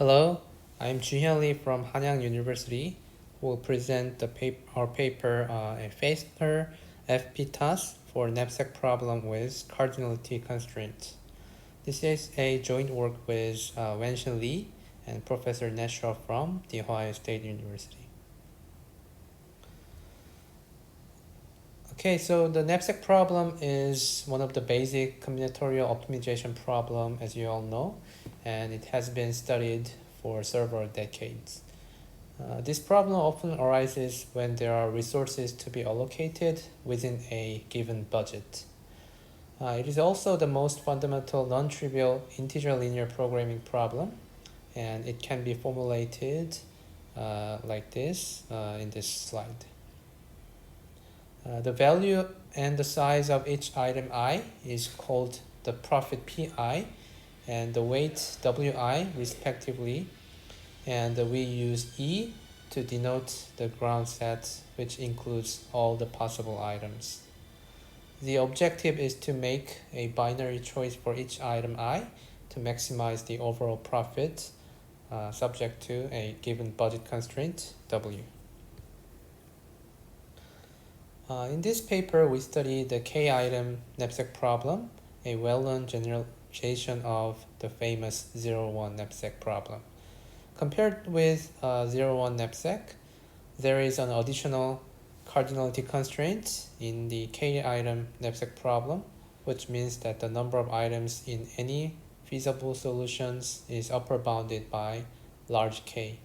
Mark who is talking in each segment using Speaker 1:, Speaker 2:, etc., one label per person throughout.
Speaker 1: Hello, I'm Jihyun Lee from Hanyang University, who will present our paper, a faster FPTAS for knapsack problem with cardinality constraint. This is a joint work with Wenshin Lee and Professor Neshaw from the Ohio State University. Okay, so the knapsack problem is one of the basic combinatorial optimization problem, as you all know, and it has been studied for several decades. This problem often arises when there are resources to be allocated within a given budget. It is also the most fundamental non-trivial integer linear programming problem, and it can be formulated like this in this slide. The value and the size of each item I is called the profit Pi and the weight Wi respectively, and we use E to denote the ground set, which includes all the possible items. The objective is to make a binary choice for each item I to maximize the overall profit subject to a given budget constraint W. In this paper, we study the k-item knapsack problem, a well-known generalization of the famous 0-1 knapsack problem. Compared with 0-1 knapsack, there is an additional cardinality constraint in the k-item knapsack problem, which means that the number of items in any feasible solutions is upper bounded by large K.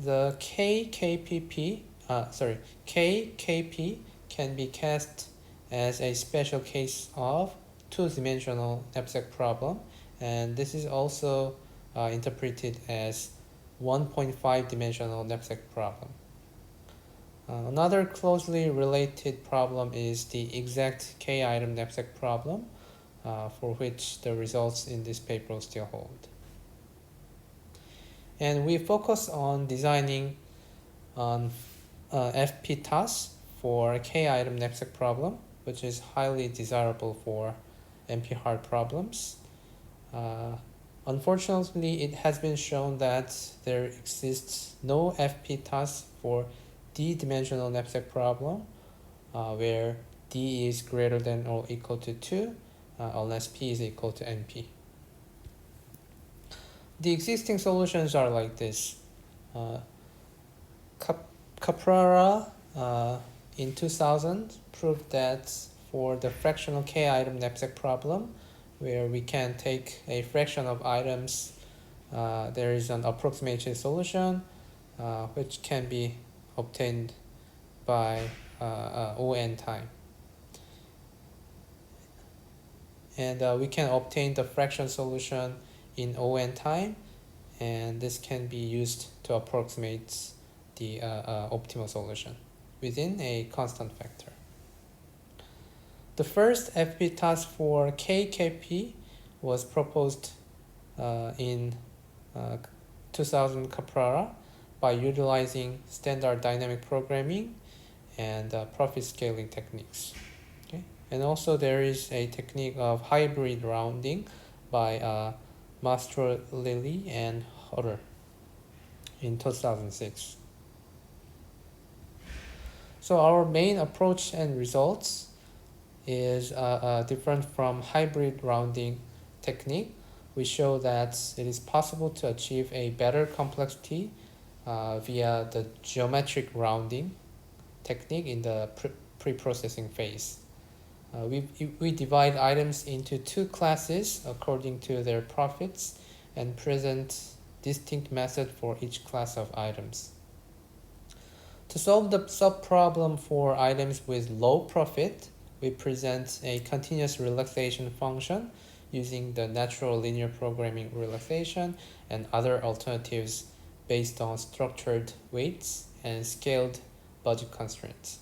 Speaker 1: The KKP can be cast as a special case of two-dimensional knapsack problem, and this is also interpreted as 1.5 dimensional knapsack problem. Another closely related problem is the exact k-item knapsack problem, for which the results in this paper still hold. And we focus on designing on FPTAS for k-item knapsack problem, which is highly desirable for NP-hard problems. Unfortunately, it has been shown that there exists no FPTAS for d-dimensional knapsack problem, where d is greater than or equal to 2, unless p is equal to np. The existing solutions are like this. Caprara in 2000 proved that for the fractional k-item knapsack problem, where we can take a fraction of items, there is an approximation solution which can be obtained by ON time. And we can obtain the fraction solution in ON time, and this can be used to approximate the optimal solution within a constant factor. The first FPTAS for KKP was proposed in 2000 Caprara by utilizing standard dynamic programming and profit scaling techniques. Okay? And also there is a technique of hybrid rounding by Mastrolilli and Hodder in 2006. So our main approach and results is different from hybrid rounding technique. We show that it is possible to achieve a better complexity via the geometric rounding technique in the preprocessing phase. We divide items into two classes according to their profits and present distinct method for each class of items. To solve the subproblem for items with low profit, we present a continuous relaxation function using the natural linear programming relaxation and other alternatives based on structured weights and scaled budget constraints.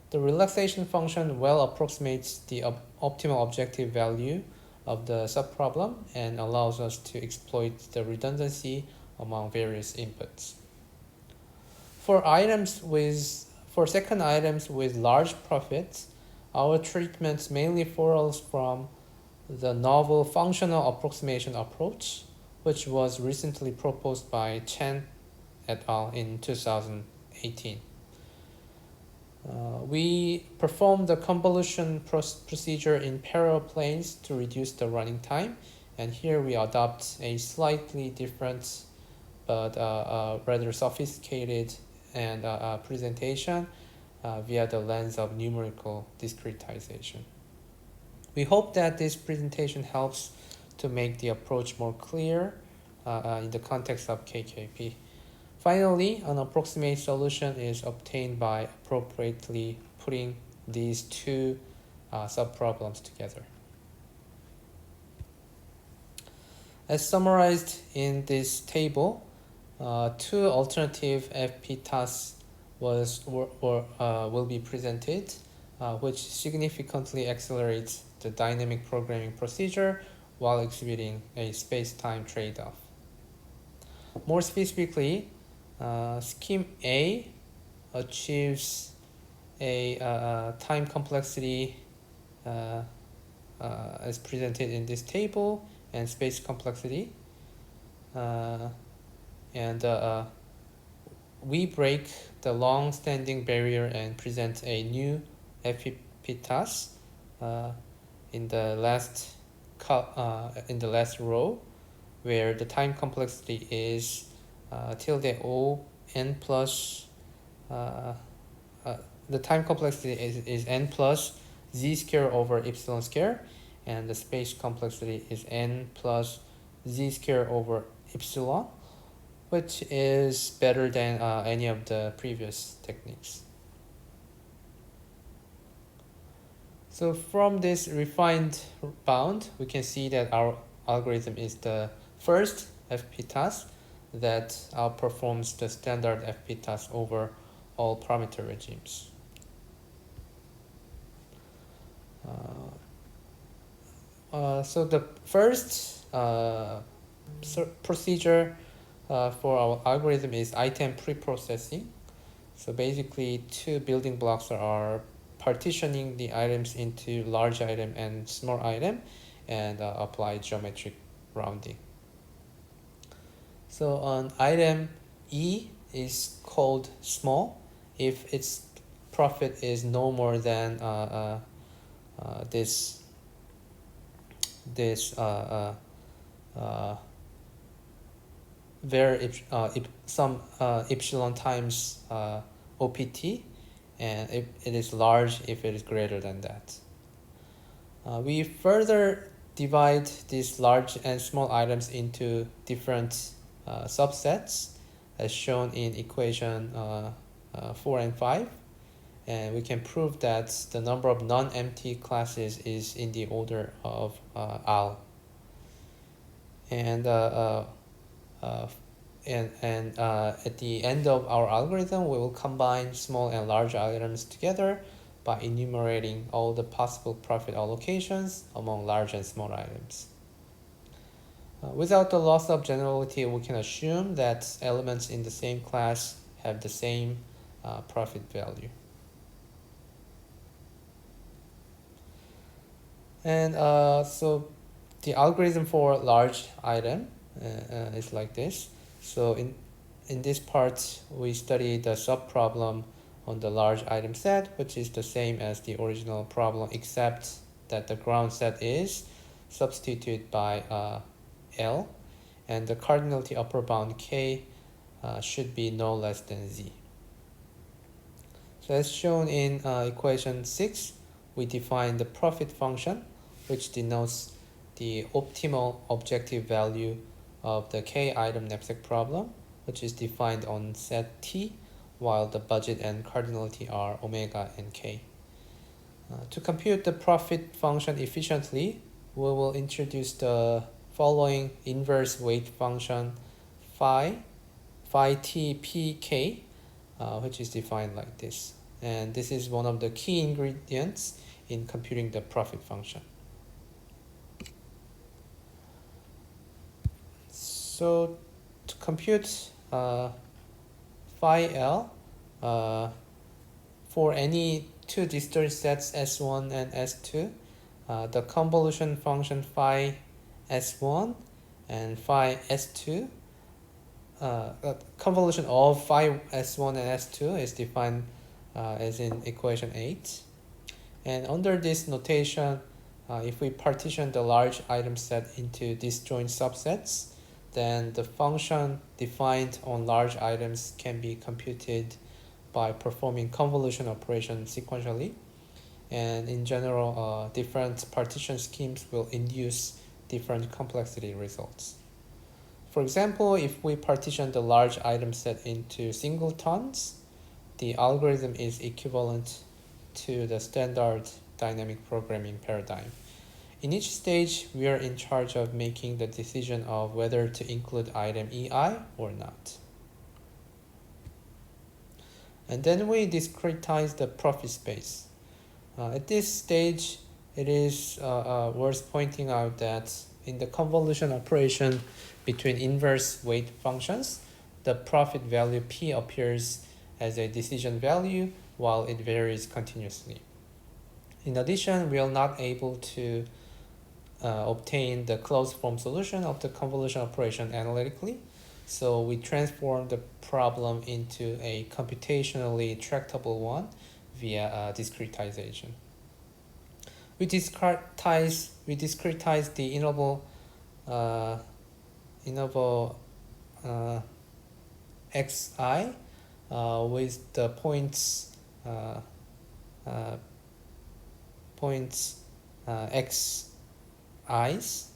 Speaker 1: The relaxation function well approximates the optimal objective value of the subproblem and allows us to exploit the redundancy among various inputs. For second items with large profits, our treatment mainly follows from the novel functional approximation approach, which was recently proposed by Chen et al. In 2018. We performed the convolution procedure in parallel planes to reduce the running time, and here we adopt a slightly different but rather sophisticated and presentation via the lens of numerical discretization. We hope that this presentation helps to make the approach more clear in the context of KKP. Finally, an approximate solution is obtained by appropriately putting these two subproblems together. As summarized in this table, two alternative FPTAS will be presented, which significantly accelerates the dynamic programming procedure while exhibiting a space-time trade-off. More specifically, scheme A achieves a time complexity as presented in this table and space complexity, and we break the long-standing barrier and present a new FPTAS in the last row, where the time complexity is tilde O n plus the time complexity is n plus z square over epsilon square, and the space complexity is n plus z square over epsilon, which is better than any of the previous techniques. So from this refined bound, we can see that our algorithm is the first FPTAS that outperforms the standard FPTAS over all parameter regimes. So the first procedure for our algorithm is item preprocessing. So basically, two building blocks are partitioning the items into large item and small item, and apply geometric rounding. So on item E is called small if its profit is no more than some epsilon times OPT, and it is large if it is greater than that. We further divide these large and small items into different subsets as shown in equation 4 and 5, and we can prove that the number of non-empty classes is in the order of Al. And at the end of our algorithm, we will combine small and large items together by enumerating all the possible profit allocations among large and small items. Without the loss of generality, we can assume that elements in the same class have the same profit value. And so the algorithm for large item is like this. So in this part, we study the subproblem on the large item set, which is the same as the original problem, except that the ground set is substituted by L, and the cardinality upper bound K should be no less than Z. So as shown in equation 6, we define the profit function, which denotes the optimal objective value of the K item knapsack problem, which is defined on set T, while the budget and cardinality are omega and K. To compute the profit function efficiently, we will introduce the following inverse weight function phi t p k, which is defined like this. And this is one of the key ingredients in computing the profit function. So to compute phi L for any two disjoint sets S1 and S2, the convolution function phi S1 and phi S2, convolution of phi S1 and S2 is defined as in equation 8. And under this notation, if we partition the large item set into disjoint subsets, then the function defined on large items can be computed by performing convolution operations sequentially. And in general, different partition schemes will induce different complexity results. For example, if we partition the large item set into singletons, the algorithm is equivalent to the standard dynamic programming paradigm. In each stage, we are in charge of making the decision of whether to include item EI or not. And then we discretize the profit space. At this stage, it is worth pointing out that in the convolution operation between inverse weight functions, the profit value P appears as a decision value while it varies continuously. In addition, we are not able to obtain the closed form solution of the convolution operation analytically, so we transform the problem into a computationally tractable one via discretization. We discretize the interval xi with the points x's,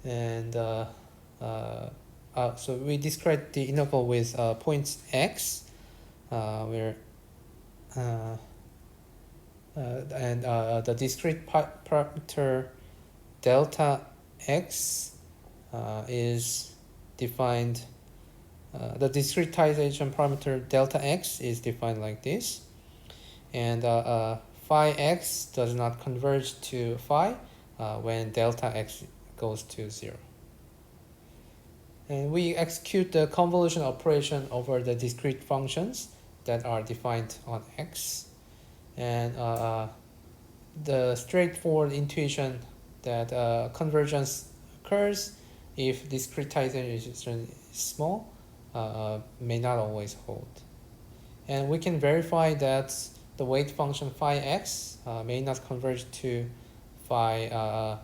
Speaker 1: and so we discrete the interval with points x, where and the discrete parameter delta x is defined. The discretization parameter delta x is defined like this, and phi x does not converge to phi when delta x goes to 0. And we execute the convolution operation over the discrete functions that are defined on x. And the straightforward intuition that convergence occurs if discretization is small may not always hold. And we can verify that the weight function phi x may not converge to phi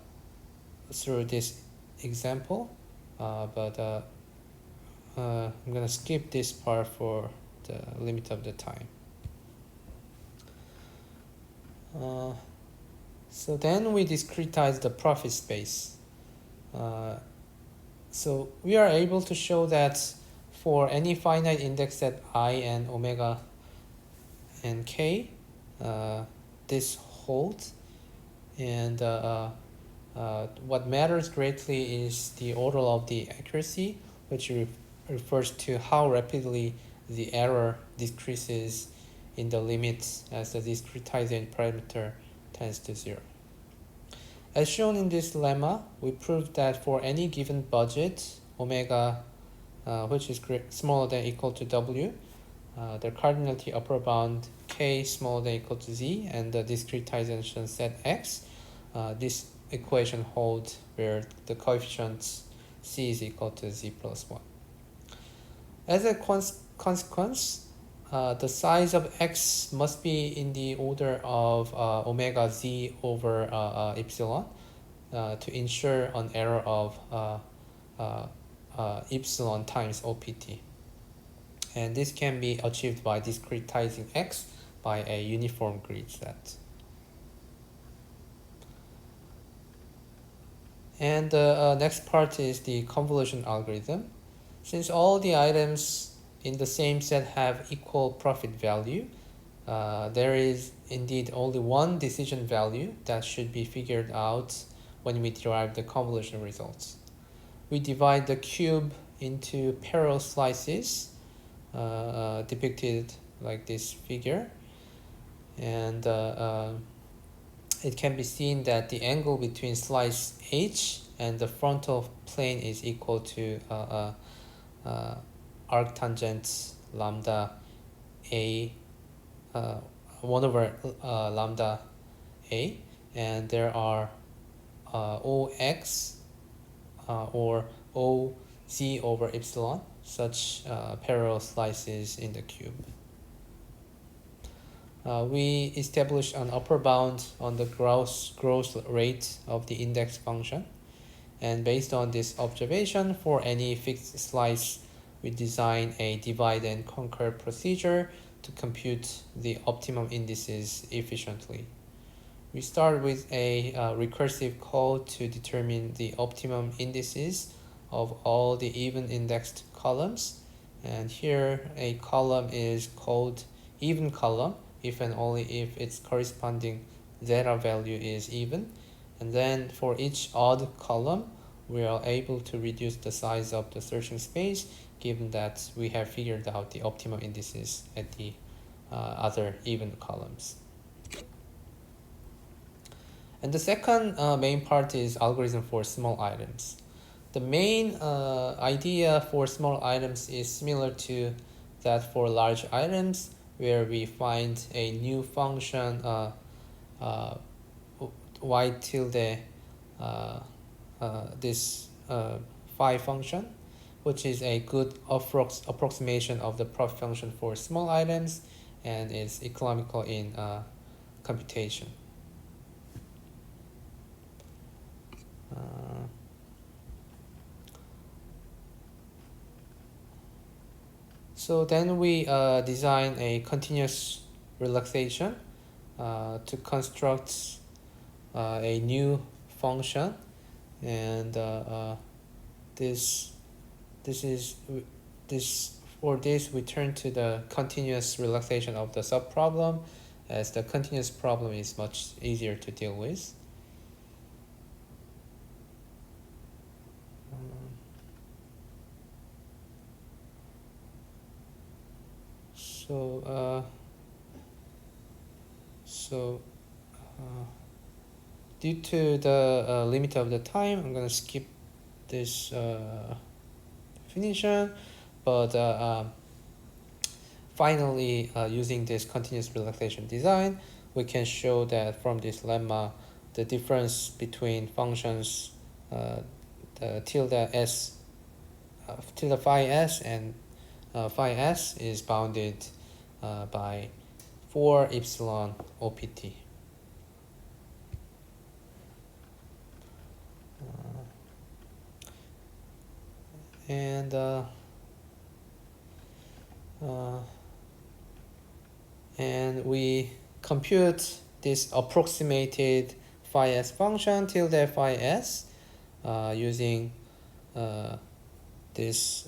Speaker 1: through this example, but I'm going to skip this part for the limit of the time. So then we discretize the profit space. So we are able to show that for any finite index set I and omega and k, this holds. And what matters greatly is the order of the accuracy, which refers to how rapidly the error decreases in the limits as the discretizing parameter tends to 0. As shown in this lemma, we proved that for any given budget, omega, which is smaller than or equal to w, the cardinality upper bound k smaller than or equal to z, and the discretization set x, this equation holds where the coefficients c is equal to z plus 1. As a consequence, the size of x must be in the order of omega z over epsilon to ensure an error of epsilon times OPT. And this can be achieved by discretizing x by a uniform grid set. And the next part is the convolution algorithm. Since all the items in the same set have equal profit value, there is indeed only one decision value that should be figured out when we derive the convolution results. We divide the cube into parallel slices, depicted like this figure, and it can be seen that the angle between slice H and the frontal plane is equal to arctangent lambda A 1 over lambda A, and there are OX or OZ over epsilon such parallel slices in the cube. We establish an upper bound on the growth rate of the index function. And based on this observation, for any fixed slice, we design a divide and conquer procedure to compute the optimum indices efficiently. We start with a recursive call to determine the optimum indices of all the even indexed columns. And here a column is called even column if and only if its corresponding zeta value is even. And then for each odd column, we are able to reduce the size of the searching space given that we have figured out the optimum indices at the other even columns. And the second main part is algorithm for small items. The main idea for small items is similar to that for large items, where we find a new function y tilde this phi function, which is a good approximation of the profit function for small items and is economical in computation. So then we design a continuous relaxation to construct a new function, and for this we turn to the continuous relaxation of the subproblem, as the continuous problem is much easier to deal with. Due to the limit of the time, I'm gonna skip this definition, but finally, using this continuous relaxation design, we can show that from this lemma, the difference between functions the tilde phi s and phi s is bounded by 4 epsilon OPT. And we compute this approximated phi s function tilde phi s using these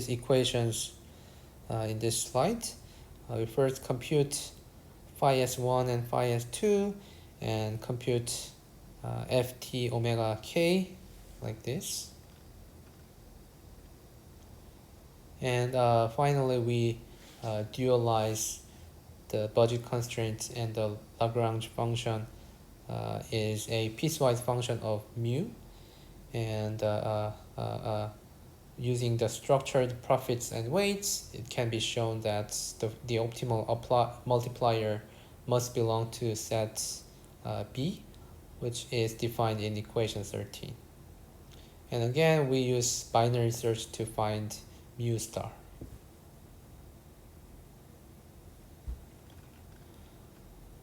Speaker 1: equations in this slide. We first compute phi s1 and phi s2 and compute ft omega k like this. And finally, we dualize the budget constraint, and the Lagrange function is a piecewise function of mu. And using the structured profits and weights, it can be shown that the optimal multiplier must belong to set B, which is defined in equation 13. And again, we use binary search to find mu star.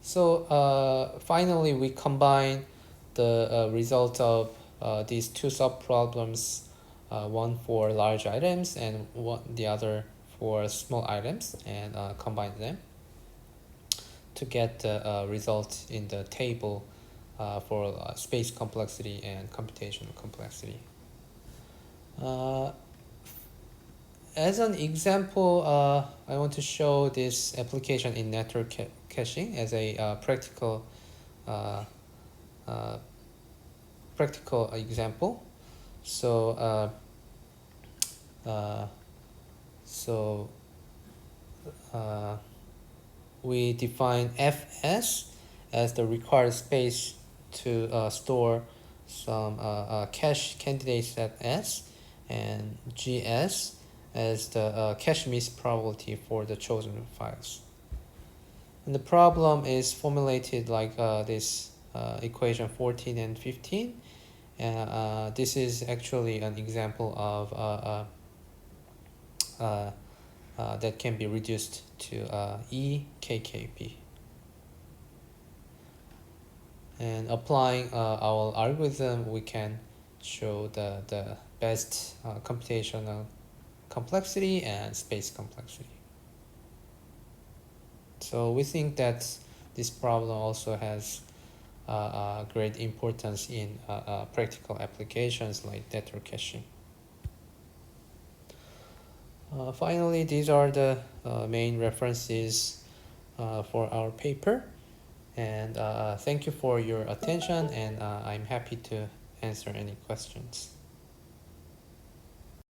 Speaker 1: So finally, we combine the result of these two subproblems, one for large items and the other for small items, and combine them to get the result in the table for space complexity and computational complexity. As an example, I want to show this application in network caching as a practical example. So we define Fs as the required space to store some cache candidate set S, and Gs as the cache miss probability for the chosen files. And the problem is formulated like this equation 14 and 15. This is actually an example of that can be reduced to EKKB. And applying our algorithm, we can show the best computational complexity and space complexity. So we think that this problem also has great importance in practical applications like network caching. Finally, these are the main references for our paper. And thank you for your attention, and I'm happy to answer any questions.